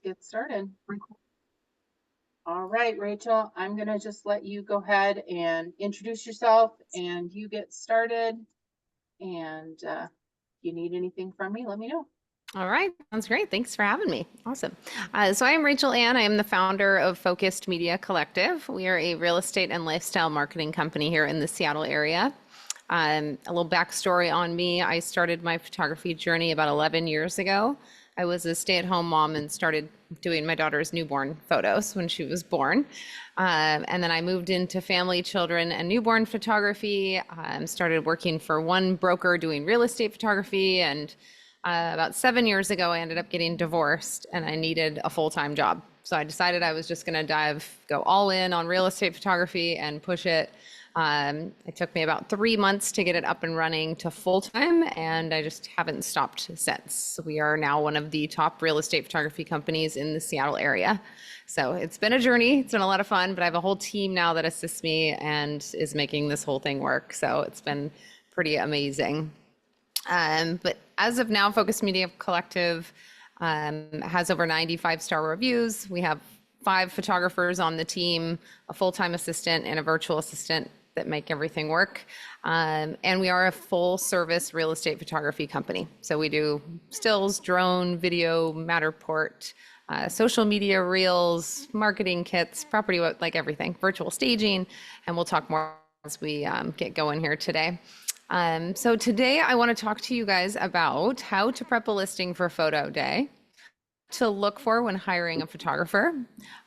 let's get started. All right, Rachel, I'm going to just let you go ahead and introduce yourself and you get started. And if you need anything from me, let me know. All right, sounds great. Thanks for having me. Awesome. So I am Rachel Ann. I am the founder of Focused Media Collective. We are a real estate and lifestyle marketing company here in the Seattle area. A little backstory on me. I started my photography journey about 11 years ago. I was a stay-at-home mom and started doing my daughter's newborn photos when she was born. And then I moved into family, children, and newborn photography. Started working for one broker doing real estate photography. And about 7 years ago, I ended up getting divorced and I needed a full-time job. So I decided I was just going to go all in on real estate photography and push it. It took me about 3 months to get it up and running to full-time, and I just haven't stopped since. So we are now one of the top real estate photography companies in the Seattle area. So it's been a journey. It's been a lot of fun, but I have a whole team now that assists me and is making this whole thing work. So it's been pretty amazing. But as of now, Focus Media Collective has over 95-star reviews. We have 5 photographers on the team, a full-time assistant and a virtual assistant that make everything work. And we are a full-service real estate photography company. So we do stills, drone, video, Matterport, social media reels, marketing kits, property, like everything, virtual staging, and we'll talk more as we get going here today. So today I want to talk to you guys about how to prep a listing for photo day, to look for when hiring a photographer,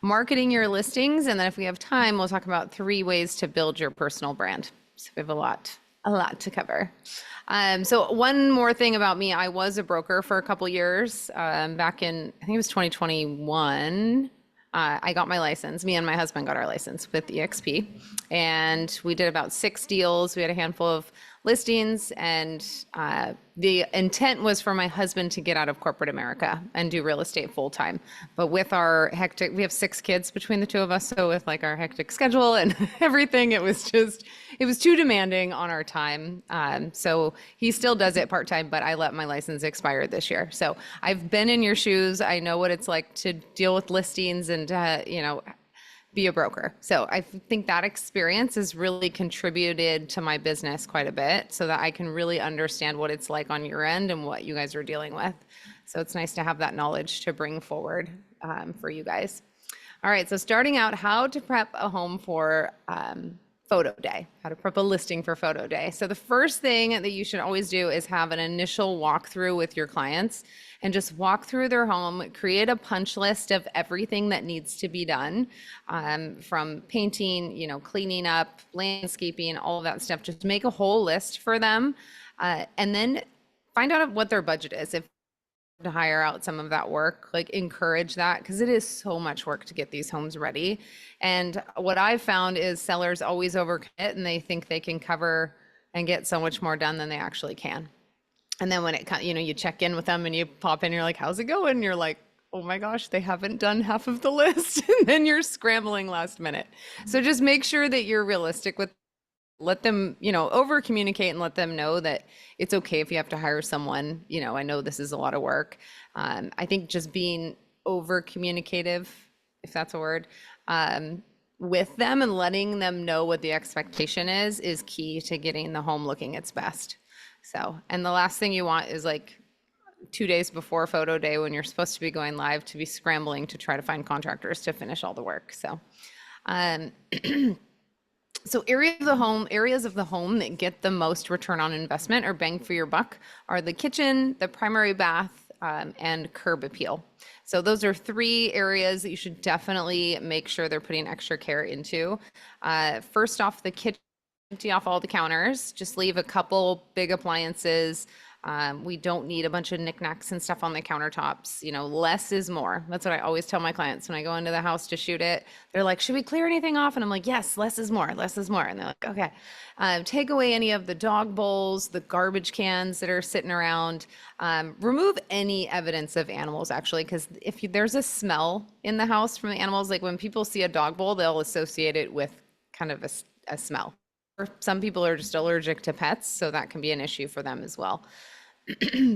marketing your listings, and then if we have time, we'll talk about 3 ways to build your personal brand. So we have a lot to cover. So one more thing about me, I was a broker for a couple years, back in, I think it was 2021. I got my license. Me and my husband got our license with EXP, and we did about 6 deals. We had a handful of listings, and the intent was for my husband to get out of corporate America and do real estate full time. But with our hectic, we have 6 kids between the 2 of us. So with like our hectic schedule and everything, it was too demanding on our time. So he still does it part time, but I let my license expire this year. So I've been in your shoes. I know what it's like to deal with listings and be a broker. So I think that experience has really contributed to my business quite a bit so that I can really understand what it's like on your end and what you guys are dealing with. So it's nice to have that knowledge to bring forward for you guys. All right, so starting out, how to prep a home for photo day, how to prep a listing for photo day. So the first thing that you should always do is have an initial walkthrough with your clients and just walk through their home, create a punch list of everything that needs to be done, from painting, cleaning up, landscaping, all of that stuff. Just make a whole list for them, and then find out what their budget is. If to hire out some of that work, like encourage that, because it is so much work to get these homes ready. And what I've found is sellers always overcommit and they think they can cover and get so much more done than they actually can. And then when you check in with them and you pop in, you're like, how's it going? And you're like, oh my gosh, they haven't done half of the list. And then you're scrambling last minute. So just make sure that you're realistic with, let them, over communicate and let them know that it's okay if you have to hire someone. I know this is a lot of work. I think just being over communicative, if that's a word, with them and letting them know what the expectation is key to getting the home looking its best. So, and the last thing you want is like 2 days before photo day when you're supposed to be going live to be scrambling to try to find contractors to finish all the work. So, So areas of the home that get the most return on investment or bang for your buck are the kitchen, the primary bath, and curb appeal. So those are 3 areas that you should definitely make sure they're putting extra care into. First off, the kitchen, empty off all the counters, just leave a couple big appliances. We don't need a bunch of knickknacks and stuff on the countertops. Less is more. That's what I always tell my clients when I go into the house to shoot it. They're like, should we clear anything off? And I'm like, yes, less is more, less is more. And they're like, okay. Take away any of the dog bowls, the garbage cans that are sitting around. Remove any evidence of animals, actually, because if there's a smell in the house from the animals, like when people see a dog bowl, they'll associate it with kind of a smell. Or some people are just allergic to pets, so that can be an issue for them as well.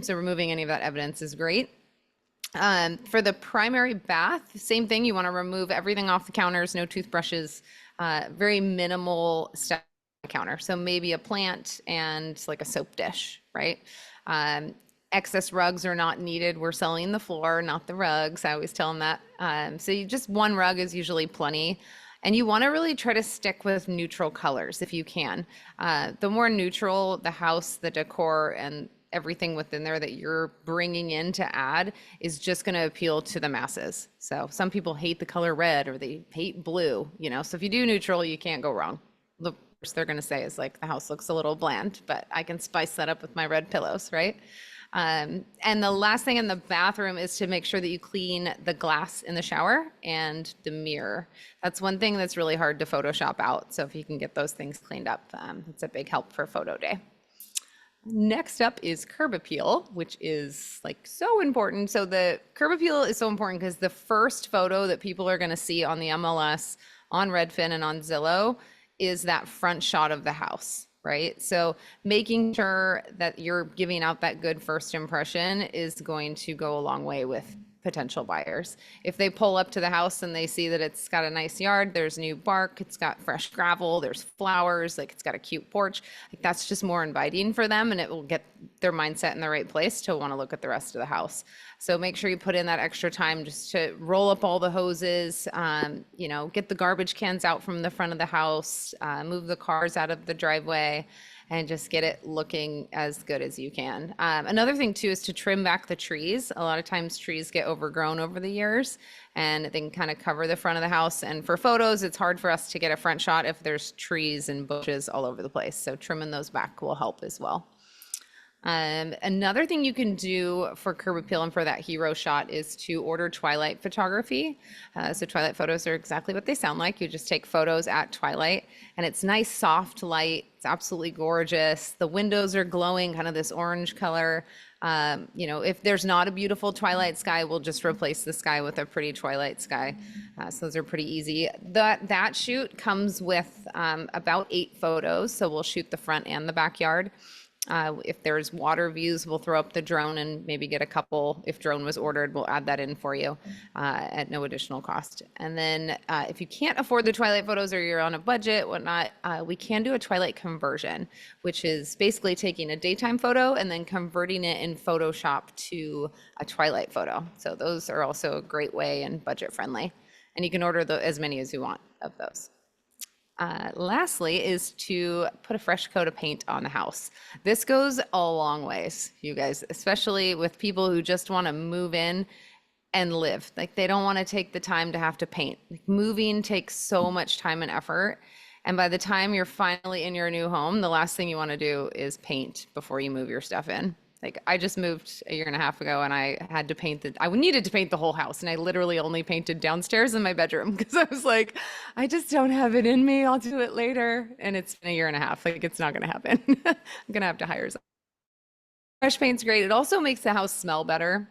So removing any of that evidence is great. For the primary bath, same thing. You want to remove everything off the counters, no toothbrushes, very minimal stuff on the counter. So maybe a plant and like a soap dish, right? Um, Excess rugs are not needed. We're selling the floor, not the rugs. I always tell them that. So you just one rug is usually plenty. And you want to really try to stick with neutral colors if you can. The more neutral the house, the decor, and everything within there that you're bringing in to add is just going to appeal to the masses. So some people hate the color red or they hate blue, you know. So if you do neutral, you can't go wrong. The first they're going to say is like the house looks a little bland, but I can spice that up with my red pillows, right? And the last thing in the bathroom is to make sure that you clean the glass in the shower and the mirror. That's one thing that's really hard to Photoshop out. So if you can get those things cleaned up, it's a big help for photo day. Next up is curb appeal, which is like so important. So the curb appeal is so important because the first photo that people are going to see on the MLS, on Redfin, and on Zillow is that front shot of the house, right? So making sure that you're giving out that good first impression is going to go a long way with potential buyers. If they pull up to the house and they see that it's got a nice yard, there's new bark, it's got fresh gravel, there's flowers, like it's got a cute porch, like that's just more inviting for them, and it will get their mindset in the right place to want to look at the rest of the house. So make sure you put in that extra time just to roll up all the hoses, you know, get the garbage cans out from the front of the house, move the cars out of the driveway, and just get it looking as good as you can. Another thing too is to trim back the trees. A lot of times trees get overgrown over the years and they can kind of cover the front of the house. And for photos, it's hard for us to get a front shot if there's trees and bushes all over the place. So trimming those back will help as well. Another thing you can do for curb appeal and for that hero shot is to order twilight photography. So twilight photos are exactly what they sound like. You just take photos at twilight and it's nice, soft light. It's absolutely gorgeous. The windows are glowing, kind of this orange color. You know, if there's not a beautiful twilight sky, we'll just replace the sky with a pretty twilight sky. So those are pretty easy. That shoot comes with about 8 photos. So we'll shoot the front and the backyard. If there's water views, we'll throw up the drone and maybe get a couple. If drone was ordered, we'll add that in for you at no additional cost. And then if you can't afford the twilight photos or you're on a budget, whatnot, we can do a twilight conversion, which is basically taking a daytime photo and then converting it in Photoshop to a twilight photo. So those are also a great way and budget friendly. And you can order as many as you want of those. Lastly is to put a fresh coat of paint on the house. This goes a long ways, you guys, especially with people who just want to move in and live. Like they don't want to take the time to have to paint. Like, moving takes so much time and effort. And by the time you're finally in your new home, the last thing you want to do is paint before you move your stuff in. Like I just moved a 1.5 years ago and I had to I needed to paint the whole house and I literally only painted downstairs in my bedroom because I was like, I just don't have it in me. I'll do it later. And it's been a 1.5 years. Like it's not going to happen. I'm going to have to hire someone. Fresh paint's great. It also makes the house smell better.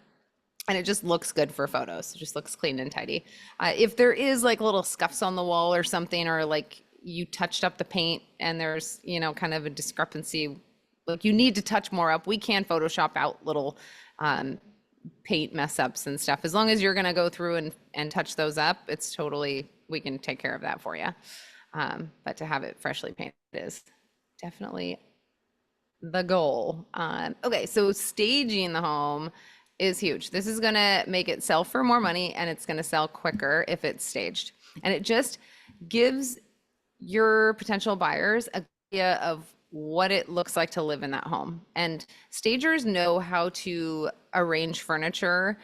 And it just looks good for photos. It just looks clean and tidy. If there is like little scuffs on the wall or something, or like you touched up the paint and there's, you know, kind of a discrepancy, like you need to touch more up, we can Photoshop out little paint mess ups and stuff. As long as you're going to go through and touch those up, it's totally, we can take care of that for you. But to have it freshly painted is definitely the goal. Okay, so staging the home is huge. This is going to make it sell for more money and it's going to sell quicker if it's staged. And it just gives your potential buyers a idea of what it looks like to live in that home. And stagers know how to arrange furniture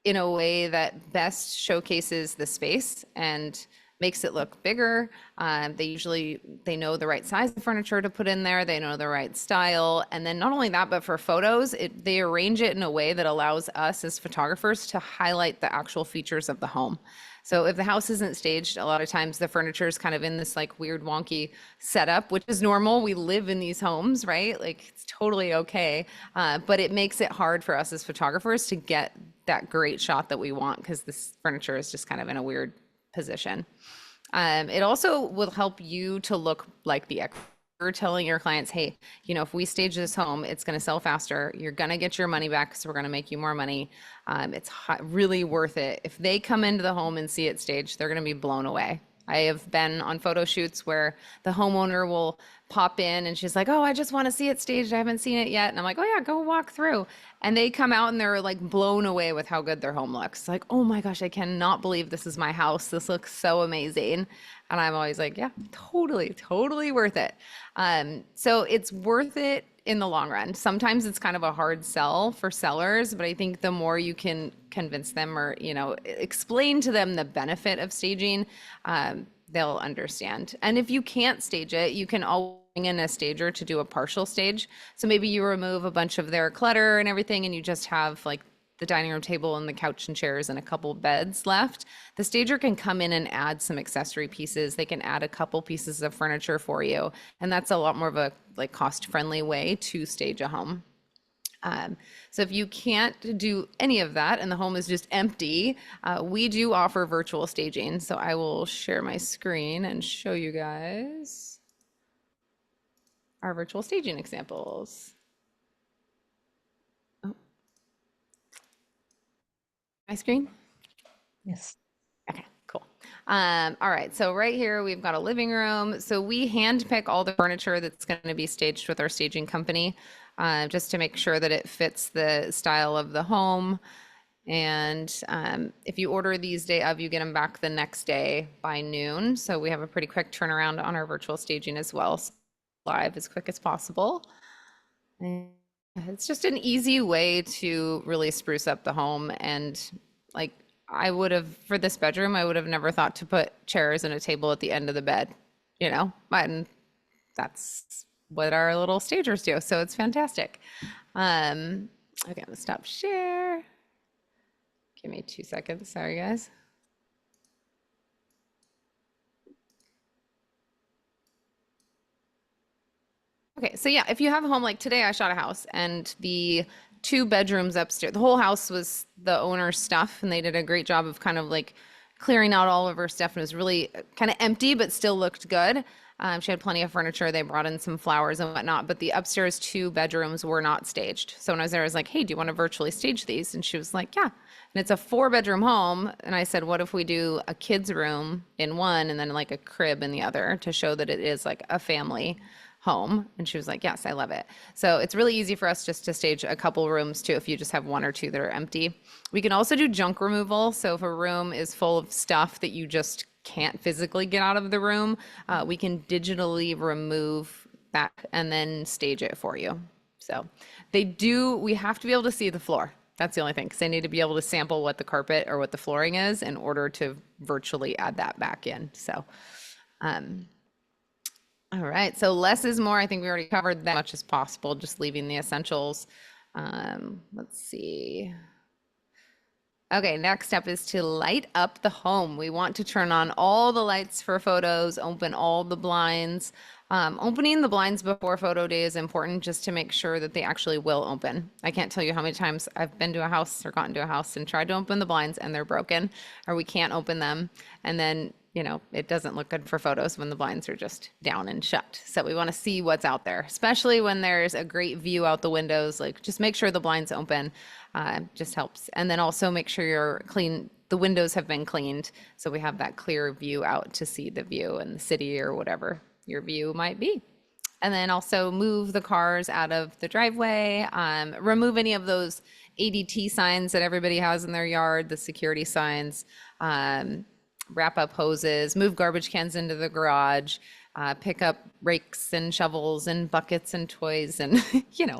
in a way that best showcases the space and makes it look bigger. They know the right size of furniture to put in there. They know the right style. And then not only that, but for photos, they arrange it in a way that allows us as photographers to highlight the actual features of the home. So if the house isn't staged, a lot of times the furniture is kind of in this like weird wonky setup, which is normal. We live in these homes, right? Like it's totally okay. But it makes it hard for us as photographers to get that great shot that we want because this furniture is just kind of in a weird position. It also will help you to look like the expert telling your clients, hey, if we stage this home, it's going to sell faster. You're going to get your money back, so we're going to make you more money. It's really worth it. If they come into the home and see it staged, they're going to be blown away. I have been on photo shoots where the homeowner will pop in and she's like, oh, I just want to see it staged. I haven't seen it yet. And I'm like, oh yeah, go walk through. And they come out and they're like blown away with how good their home looks. Like, oh my gosh, I cannot believe this is my house. This looks so amazing. And I'm always like, yeah, totally worth it. So it's worth it in the long run. Sometimes it's kind of a hard sell for sellers, but I think the more you can convince them or, explain to them the benefit of staging, they'll understand. And if you can't stage it, you can always bring in a stager to do a partial stage. So maybe you remove a bunch of their clutter and everything, and you just have like the dining room table and the couch and chairs and a couple beds left. The stager can come in and add some accessory pieces. They can add a couple pieces of furniture for you. And that's a lot more of a like cost-friendly way to stage a home. So if you can't do any of that and the home is just empty, we do offer virtual staging. So I will share my screen and show you guys our virtual staging examples. Oh. My screen? Yes. Okay, cool. All right, so right here we've got a living room. So we hand pick all the furniture that's going to be staged with our staging company, just to make sure that it fits the style of the home. And if you order these day of, you get them back the next day by noon. So we have a pretty quick turnaround on our virtual staging as well, so live as quick as possible. And it's just an easy way to really spruce up the home. And like I would have, for this bedroom, I would have never thought to put chairs and a table at the end of the bed, and that's what our little stagers do. So it's fantastic. Okay, I'm gonna stop share. Give me 2 seconds. Sorry, guys. Okay, so yeah, if you have a home like today, I shot a house and the 2 bedrooms upstairs, the whole house was the owner's stuff, and they did a great job of kind of like clearing out all of her stuff, and it was really kind of empty, but still looked good. She had plenty of furniture. They brought in some flowers and whatnot, but the upstairs 2 bedrooms were not staged. So when I was there, I was like, hey, do you want to virtually stage these? And she was like, yeah. And it's a 4-bedroom home. And I said, what if we do a kid's room in one and then like a crib in the other to show that it is like a family home? And she was like, yes, I love it. So it's really easy for us just to stage a couple rooms too, if you just have 1 or 2 that are empty. We can also do junk removal. So if a room is full of stuff that you just can't physically get out of the room, we can digitally remove that and then stage it for you. So we have to be able to see the floor. That's the only thing, because they need to be able to sample what the carpet or what the flooring is in order to virtually add that back in. So, all right, so less is more. I think we already covered that much as possible, just leaving the essentials. Let's see. Okay, next step is to light up the home. We want to turn on all the lights for photos, open all the blinds. Opening the blinds before photo day is important just to make sure that they actually will open. I can't tell you how many times I've been to a house or gotten to a house and tried to open the blinds and they're broken, or we can't open them. And then, it doesn't look good for photos when the blinds are just down and shut. So we want to see what's out there, especially when there's a great view out the windows. Like just make sure the blinds open, just helps. And then also make sure the windows have been cleaned, so we have that clear view out to see the view and the city or whatever your view might be. And then also move the cars out of the driveway, remove any of those ADT signs that everybody has in their yard, the security signs, wrap up hoses, move garbage cans into the garage, pick up rakes and shovels and buckets and toys and,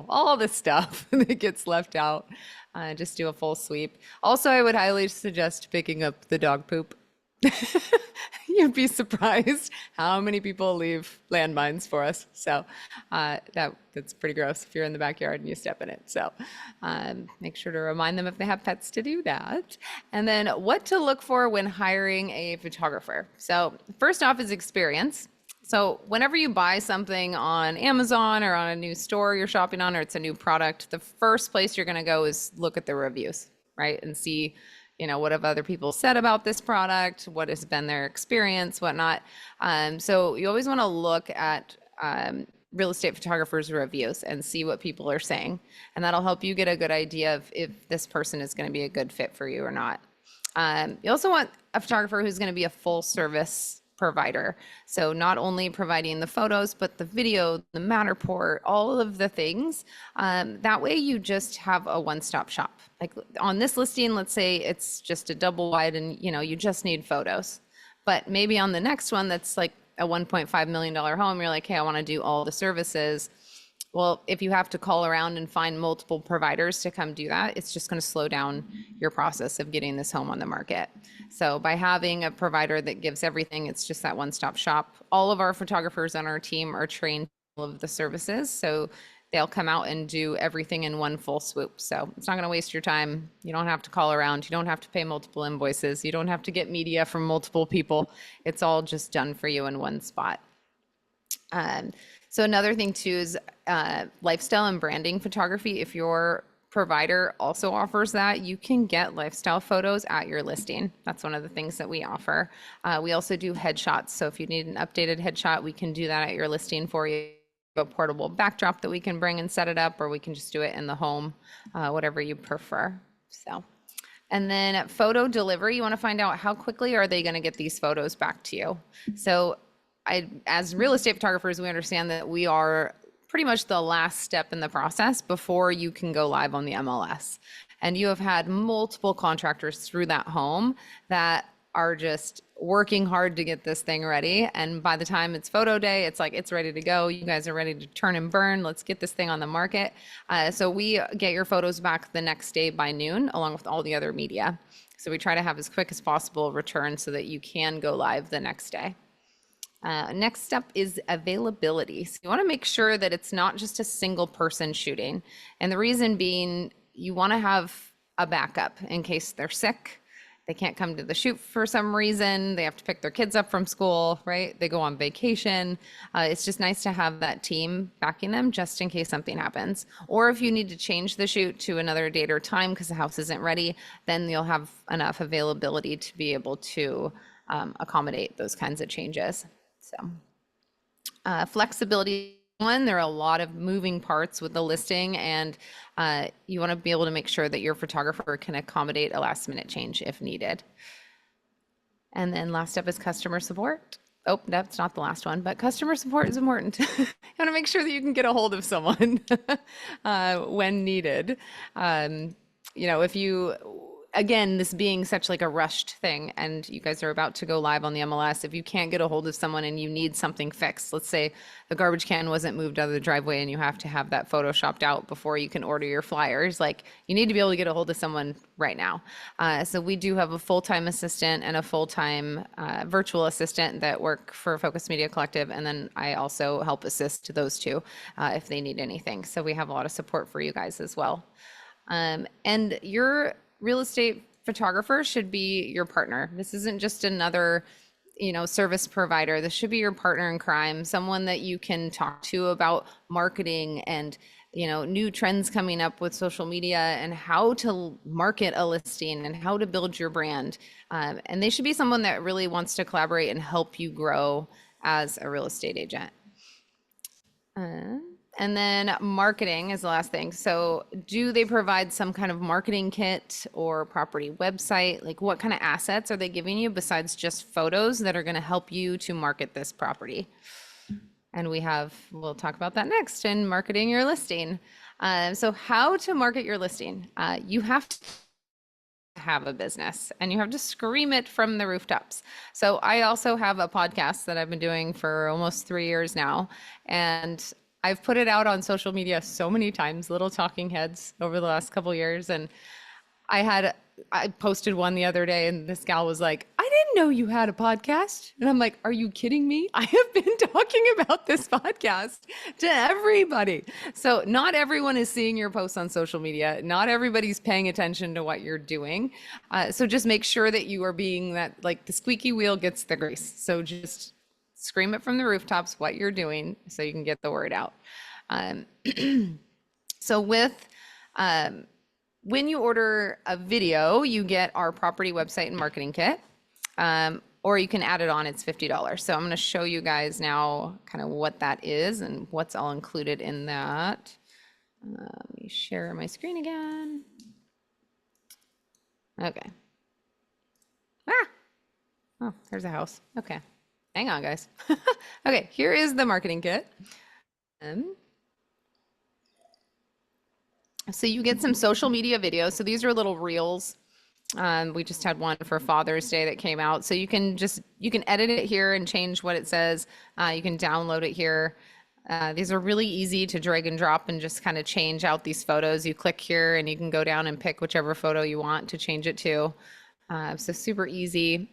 all this stuff that gets left out. Just do a full sweep. Also, I would highly suggest picking up the dog poop. You'd be surprised how many people leave landmines for us. So that's pretty gross if you're in the backyard and you step in it. So make sure to remind them if they have pets to do that. And then what to look for when hiring a photographer. So first off is experience. So whenever you buy something on Amazon or on a new store you're shopping on, or it's a new product, the first place you're going to go is look at the reviews, right? And see, what have other people said about this product? What has been their experience, whatnot. So you always want to look at real estate photographers reviews and see what people are saying. And that'll help you get a good idea of if this person is going to be a good fit for you or not. You also want a photographer who's going to be a full service provider. So not only providing the photos, but the video, the Matterport, all of the things. That way you just have a one-stop shop. Like on this listing, let's say it's just a double wide and you just need photos. But maybe on the next one, that's like a $1.5 million home, you're like, hey, I want to do all the services. Well, if you have to call around and find multiple providers to come do that, it's just going to slow down your process of getting this home on the market. So by having a provider that gives everything, it's just that one-stop shop. All of our photographers on our team are trained all of the services. So they'll come out and do everything in one full swoop. So it's not going to waste your time. You don't have to call around. You don't have to pay multiple invoices. You don't have to get media from multiple people. It's all just done for you in one spot. So another thing too is lifestyle and branding photography. If your provider also offers that, you can get lifestyle photos at your listing. That's one of the things that we offer. We also do headshots. So if you need an updated headshot, we can do that at your listing for you. A portable backdrop that we can bring and set it up, or we can just do it in the home, whatever you prefer. So, and then at photo delivery, you want to find out how quickly are they going to get these photos back to you. So as real estate photographers, we understand that we are pretty much the last step in the process before you can go live on the MLS. And you have had multiple contractors through that home that are just working hard to get this thing ready. And by the time it's photo day, it's like, it's ready to go. You guys are ready to turn and burn. Let's get this thing on the market. So we get your photos back the next day by noon, along with all the other media. So we try to have as quick as possible return so that you can go live the next day. Next up is availability. So you want to make sure that it's not just a single person shooting. And the reason being, you want to have a backup in case they're sick, they can't come to the shoot for some reason, they have to pick their kids up from school, right? They go on vacation. It's just nice to have that team backing them just in case something happens. Or if you need to change the shoot to another date or time because the house isn't ready, then you'll have enough availability to be able to accommodate those kinds of changes. So flexibility. One, there are a lot of moving parts with the listing, and you want to be able to make sure that your photographer can accommodate a last minute change if needed. And then last up is customer support. Oh, that's not the last one, but customer support is important. You want to make sure that you can get a hold of someone when needed. If you, again, this being such like a rushed thing and you guys are about to go live on the MLS, if you can't get a hold of someone and you need something fixed, let's say the garbage can wasn't moved out of the driveway and you have to have that photoshopped out before you can order your flyers, like you need to be able to get a hold of someone right now. So we do have a full-time assistant and a full-time virtual assistant that work for Focus Media Collective. And then I also help assist those two if they need anything. So we have a lot of support for you guys as well. And your real estate photographer should be your partner. This isn't just another, service provider. This should be your partner in crime, someone that you can talk to about marketing and, new trends coming up with social media and how to market a listing and how to build your brand. And they should be someone that really wants to collaborate and help you grow as a real estate agent. And then marketing is the last thing. So do they provide some kind of marketing kit or property website? Like what kind of assets are they giving you besides just photos that are going to help you to market this property? And we'll talk about that next in marketing your listing. So how to market your listing. You have to have a business and you have to scream it from the rooftops. So I also have a podcast that I've been doing for almost 3 years now. And I've put it out on social media so many times, Little Talking Heads, over the last couple of years. And I posted one the other day and this gal was like, I didn't know you had a podcast. And I'm like, are you kidding me? I have been talking about this podcast to everybody. So not everyone is seeing your posts on social media. Not everybody's paying attention to what you're doing. So just make sure that you are being that, like the squeaky wheel gets the grease. So just scream it from the rooftops what you're doing so you can get the word out. So when you order a video, you get our property website and marketing kit. or you can add it on, it's $50. So I'm going to show you guys now kind of what that is and what's all included in that. Let me share my screen again. Okay. Ah, oh, there's a house. Okay. Hang on, guys. Okay, here is the marketing kit. So you get some social media videos. So these are little reels. We just had one for Father's Day that came out. So you can edit it here and change what it says. You can download it here. These are really easy to drag and drop and just kind of change out these photos. You click here and you can go down and pick whichever photo you want to change it to. So super easy.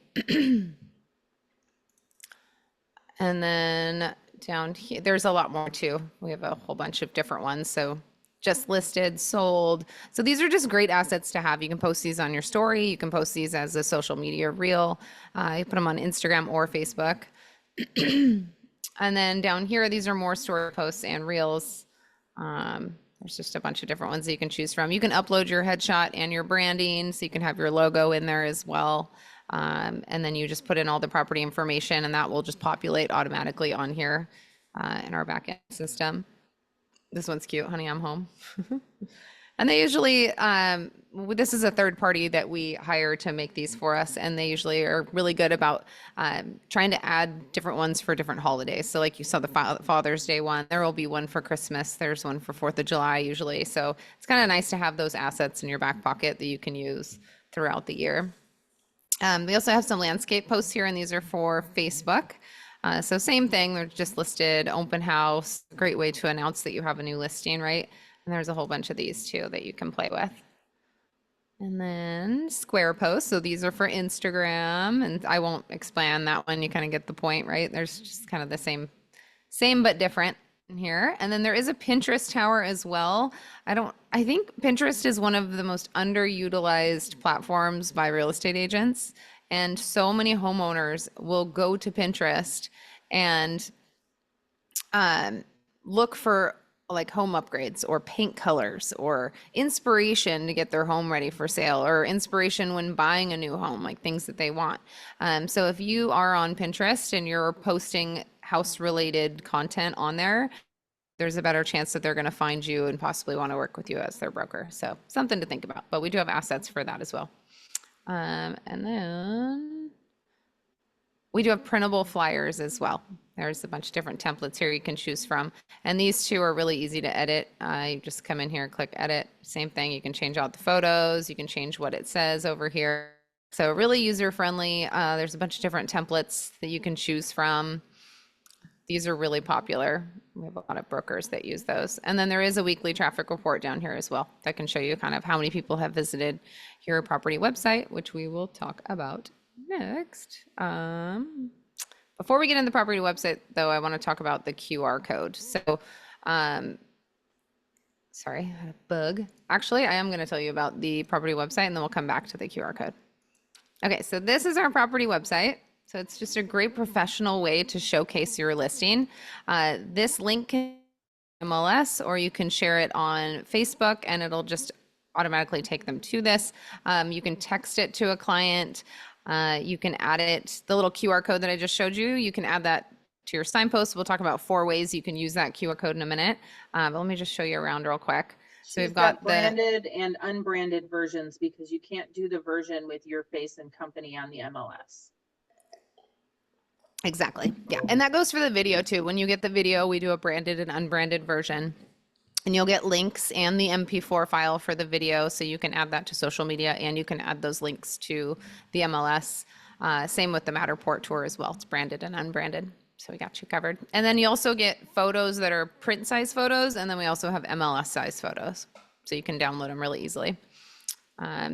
And then down here, there's a lot more too. We have a whole bunch of different ones. So just listed, sold. So these are just great assets to have. You can post these on your story. You can post these as a social media reel. You put them on Instagram or Facebook. And then down here, these are more story posts and reels. There's just a bunch of different ones that you can choose from. You can upload your headshot and your branding, so you can have your logo in there as well. And then you just put in all the property information, and that will just populate automatically on here in our backend system. This one's cute, honey, I'm home. And they usually, this is a third party that we hire to make these for us, and they usually are really good about trying to add different ones for different holidays. So like you saw the Father's Day one, there will be one for Christmas, there's one for 4th of July usually. So it's kind of nice to have those assets in your back pocket that you can use throughout the year. We also have some landscape posts here, and these are for Facebook. So same thing, they're just listed, open house, great way to announce that you have a new listing, right? And there's a whole bunch of these too that you can play with. And then square posts. So these are for Instagram, and I won't explain that one. You kind of get the point, right? There's just kind of the same but different in here. And then there is a Pinterest tower as well. I think Pinterest is one of the most underutilized platforms by real estate agents. And so many homeowners will go to Pinterest and look for like home upgrades or paint colors or inspiration to get their home ready for sale, or inspiration when buying a new home, like things that they want. So if you are on Pinterest and you're posting house related content on there, there's a better chance that they're going to find you and possibly want to work with you as their broker. So something to think about, but we do have assets for that as well. And then we do have printable flyers as well. There's a bunch of different templates here you can choose from. And these two are really easy to edit. You just come in here, click edit, same thing. You can change out the photos. You can change what it says over here. So really user friendly. There's a bunch of different templates that you can choose from. These are really popular. We have a lot of brokers that use those. And then there is a weekly traffic report down here as well that can show you kind of how many people have visited your property website, which we will talk about next. Before we get into the property website, though, I want to talk about the QR code. So, sorry, I had a bug. Actually, I am going to tell you about the property website, and then we'll come back to the QR code. Okay, so this is our property website. So it's just a great professional way to showcase your listing. This link can be MLS, or you can share it on Facebook, and it'll just automatically take them to this. You can text it to a client. You can add it, the little QR code that I just showed you, you can add that to your signpost. We'll talk about 4 ways you can use that QR code in a minute. But let me just show you around real quick. So we've got the branded and unbranded versions, because you can't do the version with your face and company on the MLS. Exactly. Yeah. And that goes for the video too. When you get the video, we do a branded and unbranded version. And you'll get links and the MP4 file for the video, so you can add that to social media, and you can add those links to the MLS. Same with the Matterport tour as well. It's branded and unbranded, so we got you covered. And then you also get photos that are print size photos, and then we also have MLS size photos, so you can download them really easily.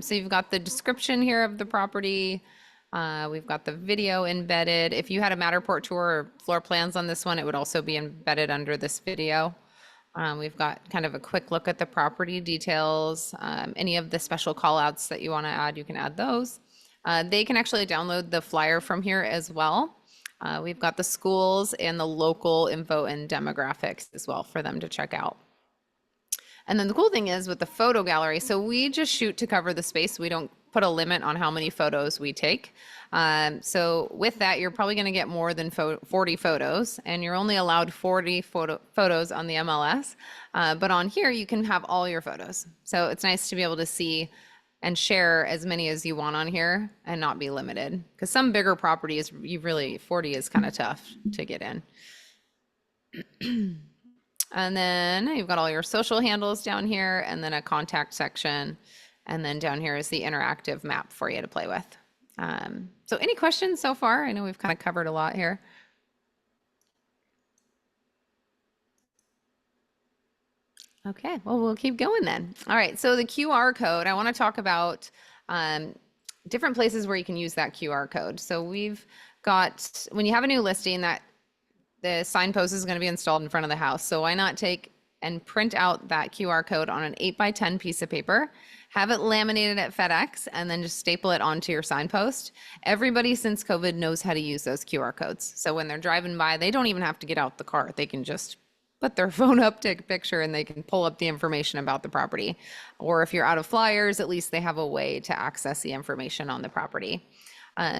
So you've got the description here of the property. We've got the video embedded. If you had a Matterport tour or floor plans on this one, it would also be embedded under this video. We've got kind of a quick look at the property details. Any of the special call outs that you want to add, you can add those. They can actually download the flyer from here as well. We've got the schools and the local info and demographics as well for them to check out. And then the cool thing is with the photo gallery, so we just shoot to cover the space. We don't put a limit on how many photos we take. So with that, you're probably going to get more than 40 photos, and you're only allowed 40 photos on the MLS. But on here, you can have all your photos. So it's nice to be able to see and share as many as you want on here and not be limited. Because some bigger properties, 40 is kind of tough to get in. And then you've got all your social handles down here, and then a contact section. And then down here is the interactive map for you to play with. So any questions so far? I know we've kind of covered a lot here. Okay, well, we'll keep going then. All right, so the QR code, I want to talk about different places where you can use that QR code. So we've got, when you have a new listing, that the signpost is going to be installed in front of the house. So why not take and print out that QR code on an 8x10 piece of paper, have it laminated at FedEx, and then just staple it onto your signpost. Everybody since COVID knows how to use those QR codes. So when they're driving by, they don't even have to get out the car. They can just put their phone up, take a picture, and they can pull up the information about the property. Or if you're out of flyers, at least they have a way to access the information on the property.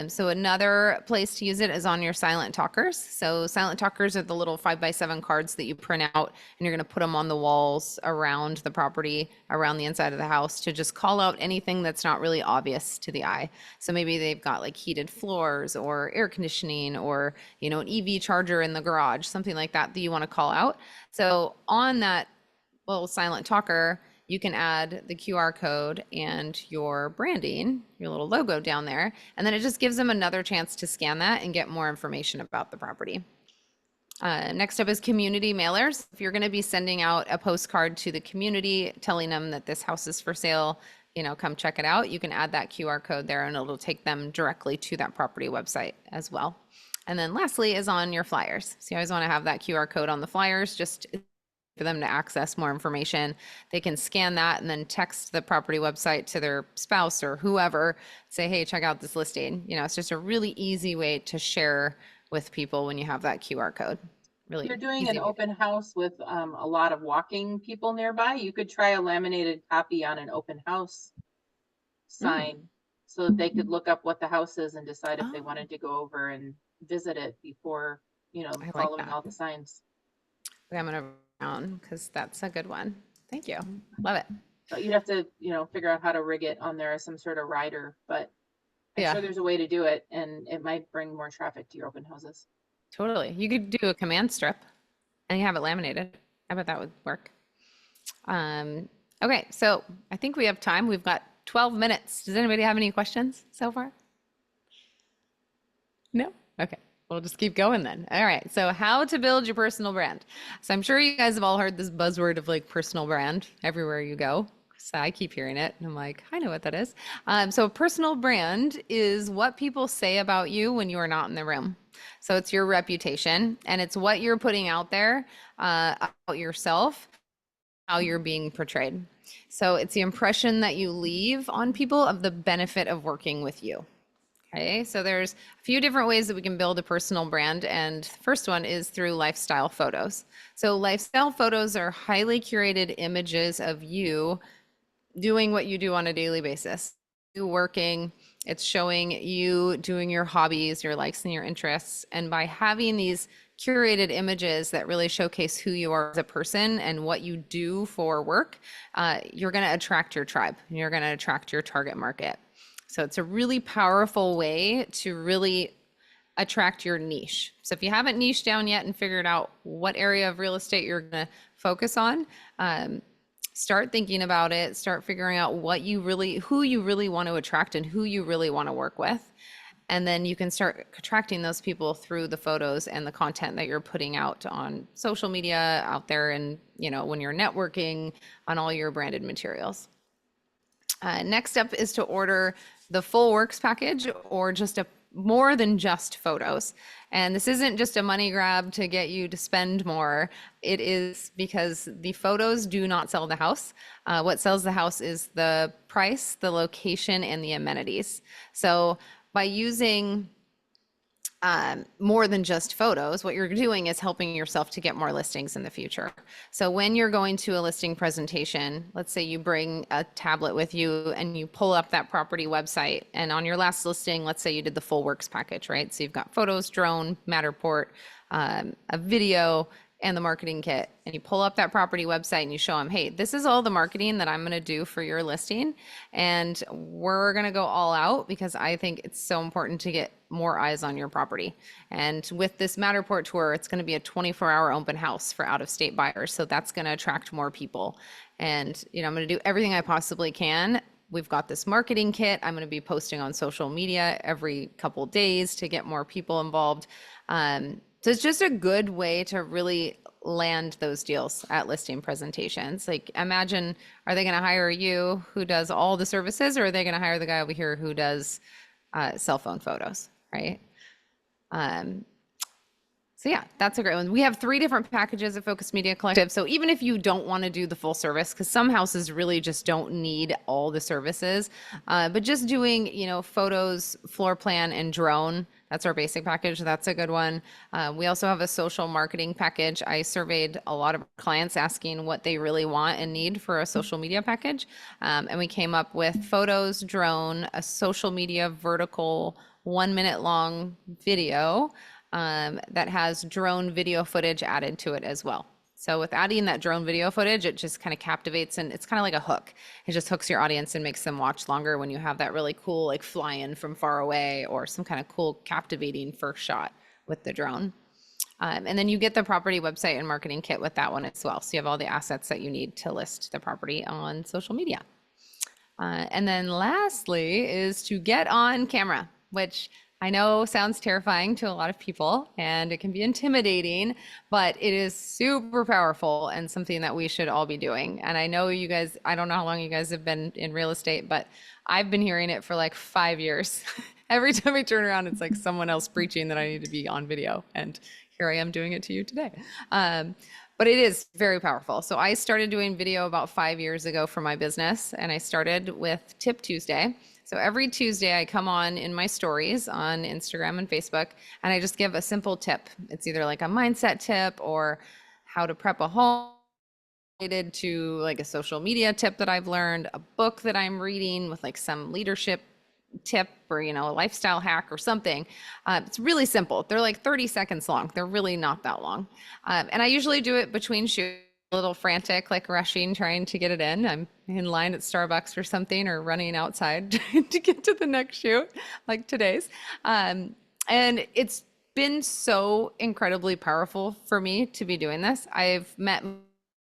So another place to use it is on your silent talkers. So silent talkers are the little 5x7 cards that you print out, and you're going to put them on the walls around the property, around the inside of the house, to just call out anything that's not really obvious to the eye. So maybe they've got like heated floors or air conditioning, or, you know, an EV charger in the garage, something like that that you want to call out. So on that little silent talker, you can add the QR code and your branding, your little logo down there, and then it just gives them another chance to scan that and get more information about the property. Next up is community mailers. If you're going to be sending out a postcard to the community telling them that this house is for sale, you know, come check it out, you can add that QR code there and it'll take them directly to that property website as well. And then lastly is on your flyers. So you always want to have that QR code on the flyers, just for them to access more information. They can scan that and then text the property website to their spouse or whoever, say, hey, check out this listing. You know, it's just a really easy way to share with people when you have that QR code. Really, you're doing an open house with a lot of walking people nearby, you could try a laminated copy on an open house sign so that they could look up what the house is and decide if they wanted to go over and visit it before, you know, following all the signs. I'm gonna down because that's a good one. Thank you. Love it. So you'd have to, you know, figure out how to rig it on there as some sort of rider, but I'm sure there's a way to do it, and it might bring more traffic to your open houses. Totally. You could do a command strip and you have it laminated. I bet that would work. Okay, so I think we have time. We've got 12 minutes. Does anybody have any questions so far? No? Okay. We'll just keep going then. All right. So how to build your personal brand. So I'm sure you guys have all heard this buzzword of like personal brand everywhere you go. So I keep hearing it and I'm like, I know what that is. So a personal brand is what people say about you when you are not in the room. So it's your reputation and it's what you're putting out there about yourself, how you're being portrayed. So it's the impression that you leave on people of the benefit of working with you. Okay, so there's a few different ways that we can build a personal brand, and the first one is through lifestyle photos. So lifestyle photos are highly curated images of you doing what you do on a daily basis. You working, it's showing you doing your hobbies, your likes and your interests, and by having these curated images that really showcase who you are as a person and what you do for work, you're going to attract your tribe, and you're going to attract your target market. So it's a really powerful way to really attract your niche. So if you haven't niched down yet and figured out what area of real estate you're going to focus on, start thinking about it, start figuring out who you really want to attract and who you really want to work with. And then you can start attracting those people through the photos and the content that you're putting out on social media out there, and, you know, when you're networking on all your branded materials. Next up is to order the full works package, or just more than just photos. And this isn't just a money grab to get you to spend more. It is because the photos do not sell the house. What sells the house is the price, the location, and the amenities. So by using more than just photos. What you're doing is helping yourself to get more listings in the future. So when you're going to a listing presentation, let's say you bring a tablet with you and you pull up that property website, and on your last listing, let's say you did the full works package, right? So you've got photos, drone, Matterport, a video, and the marketing kit, and you pull up that property website and you show them, hey, this is all the marketing that I'm going to do for your listing, and we're going to go all out because I think it's so important to get more eyes on your property. And with this Matterport tour, it's going to be a 24-hour open house for out-of-state buyers, so that's going to attract more people. And I'm going to do everything I possibly can. We've got this marketing kit. I'm going to be posting on social media every couple days to get more people involved. So it's just a good way to really land those deals at listing presentations. Like, imagine, are they going to hire you who does all the services, or are they going to hire the guy over here who does cell phone photos, right? So yeah, that's a great one. We have 3 different packages at Focus Media Collective. So even if you don't want to do the full service, because some houses really just don't need all the services, but just doing, photos, floor plan, and drone, that's our basic package. That's a good one. We also have a social marketing package. I surveyed a lot of clients asking what they really want and need for a social media package. And we came up with photos, drone, a social media vertical 1-minute long video, that has drone video footage added to it as well. So with adding that drone video footage, it just kind of captivates, and it's kind of like a hook. It just hooks your audience and makes them watch longer when you have that really cool, like fly-in from far away, or some kind of cool, captivating first shot with the drone. And then you get the property website and marketing kit with that one as well. So you have all the assets that you need to list the property on social media. And then lastly is to get on camera, which I know sounds terrifying to a lot of people, and it can be intimidating, but it is super powerful and something that we should all be doing. And I know you guys, I don't know how long you guys have been in real estate, but I've been hearing it for like 5 years. Every time I turn around, it's like someone else preaching that I need to be on video. And here I am doing it to you today. But it is very powerful. So I started doing video about 5 years ago for my business, and I started with Tip Tuesday. So every Tuesday I come on in my stories on Instagram and Facebook, and I just give a simple tip. It's either like a mindset tip or how to prep a home, related to like a social media tip that I've learned, a book that I'm reading with like some leadership tip, or a lifestyle hack or something. It's really simple. They're like 30 seconds long. They're really not that long. And I usually do it between shoots, a little frantic, like rushing, trying to get it in. I'm in line at Starbucks or something, or running outside to get to the next shoot, like today's. And it's been so incredibly powerful for me to be doing this. I've met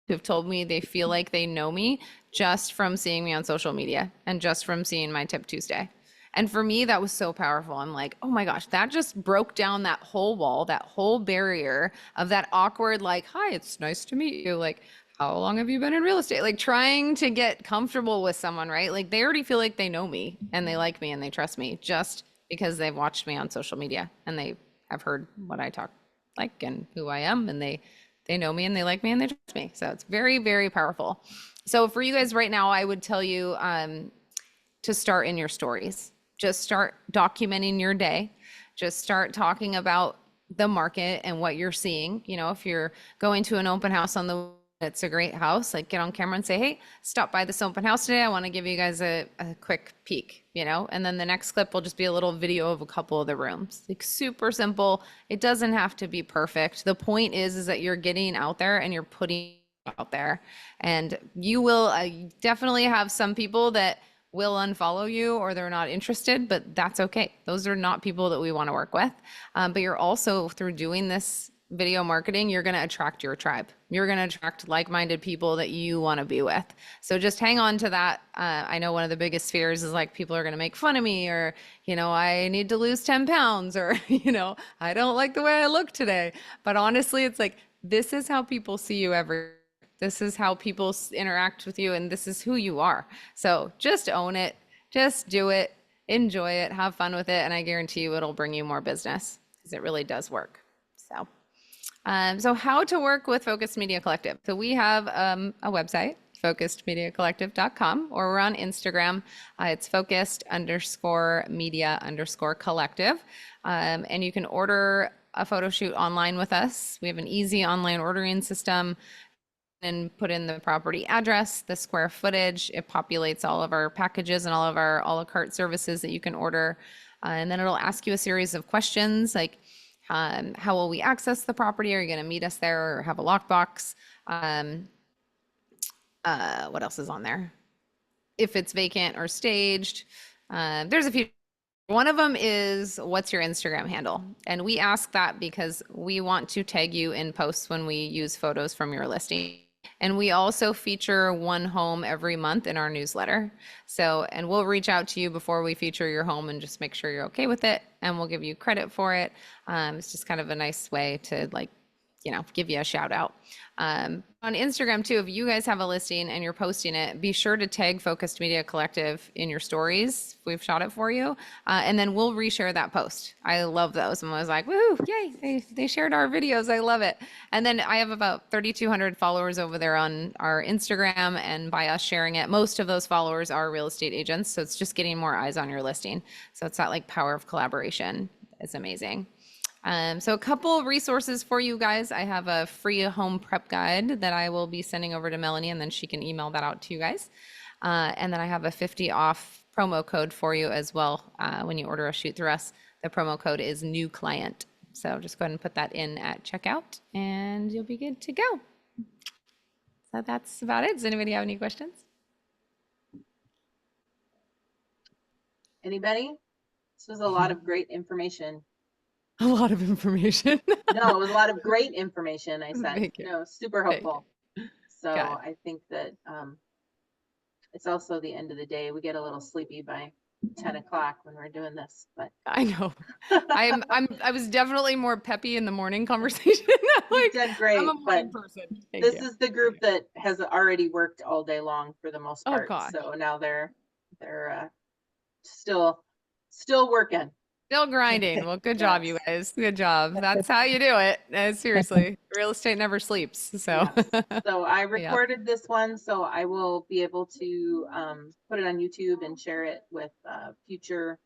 who've told me they feel like they know me just from seeing me on social media and just from seeing my Tip Tuesday. And for me, that was so powerful. I'm like, oh my gosh, that just broke down that whole wall, that whole barrier of that awkward, like, hi, it's nice to meet you. Like, how long have you been in real estate? Like, trying to get comfortable with someone, right? Like, they already feel like they know me and they like me and they trust me just because they've watched me on social media and they have heard what I talk like and who I am, and they know me and they like me and they trust me. So it's very, very powerful. So for you guys right now, I would tell you to start in your stories. Just start documenting your day. Just start talking about the market and what you're seeing. If you're going to an open house it's a great house, like get on camera and say, hey, stop by this open house today. I want to give you guys a quick peek, and then the next clip will just be a little video of a couple of the rooms. Like, super simple. It doesn't have to be perfect. The point is that you're getting out there and you're putting out there, and you will definitely have some people that will unfollow you or they're not interested, but that's okay. Those are not people that we want to work with. But you're also, through doing this video marketing, you're going to attract your tribe. You're going to attract like-minded people that you want to be with. So just hang on to that. I know one of the biggest fears is like, people are going to make fun of me, or, I need to lose 10 pounds, or, I don't like the way I look today. But honestly, it's like, this is how people see you this is how people interact with you, and this is who you are. So just own it, just do it, enjoy it, have fun with it, and I guarantee you it'll bring you more business, because it really does work. So how to work with Focus Media Collective. So we have a website, focusedmediacollective.com, or we're on Instagram. It's focused_media_collective. And you can order a photo shoot online with us. We have an easy online ordering system, and put in the property address, the square footage. It populates all of our packages and all of our a la carte services that you can order. And then it'll ask you a series of questions like, how will we access the property? Are you going to meet us there or have a lockbox? What else is on there? If it's vacant or staged. There's a few. One of them is, what's your Instagram handle? And we ask that because we want to tag you in posts when we use photos from your listing. And we also feature one home every month in our newsletter. So, and we'll reach out to you before we feature your home and just make sure you're okay with it. And we'll give you credit for it. It's just kind of a nice way to, like, you know, give you a shout out. On Instagram too, if you guys have a listing and you're posting it, be sure to tag Focused Media Collective in your stories. We've shot it for you. And then we'll reshare that post. I love those. And I was like, woo, yay, they shared our videos. I love it. And then I have about 3,200 followers over there on our Instagram, and by us sharing it, most of those followers are real estate agents. So it's just getting more eyes on your listing. So it's that like power of collaboration. It's amazing. So a couple resources for you guys. I have a free home prep guide that I will be sending over to Melanie, and then she can email that out to you guys. And then I have a 50 off promo code for you as well. When you order a shoot through us, the promo code is new client. So just go ahead and put that in at checkout and you'll be good to go. So that's about it. Does anybody have any questions? Anybody? This was a lot of great information. A lot of information. No, it was a lot of great information, I said. Thank you. No, super helpful. So Good. I think that it's also the end of the day. We get a little sleepy by 10 o'clock when we're doing this, but I know. I was definitely more peppy in the morning conversation. you Like, did great. I'm a morning But person. Thank this you. is the group that has already worked all day long for the most Oh, part. gosh. So now they're still working. Still grinding. Well, good job, you guys. Good job. That's how you do it. Seriously, real estate never sleeps. So, Yes. So I Yeah. recorded this one, so I will be able to put it on YouTube and share it with future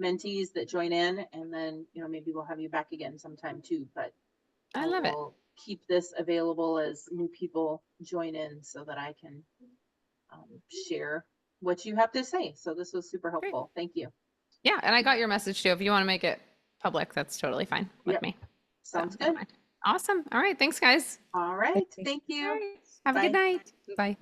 mentees that join in, and then maybe we'll have you back again sometime too. But I love it. will keep this available as new people join in, so that I can share what you have to say. So this was super helpful. Thank you. Yeah, and I got your message too. If you want to make it public, that's totally fine with Yep. me. Sounds never good. mind. Awesome. All right. Thanks, guys. All right. Thank All you. right. Have a good Bye. night. Bye.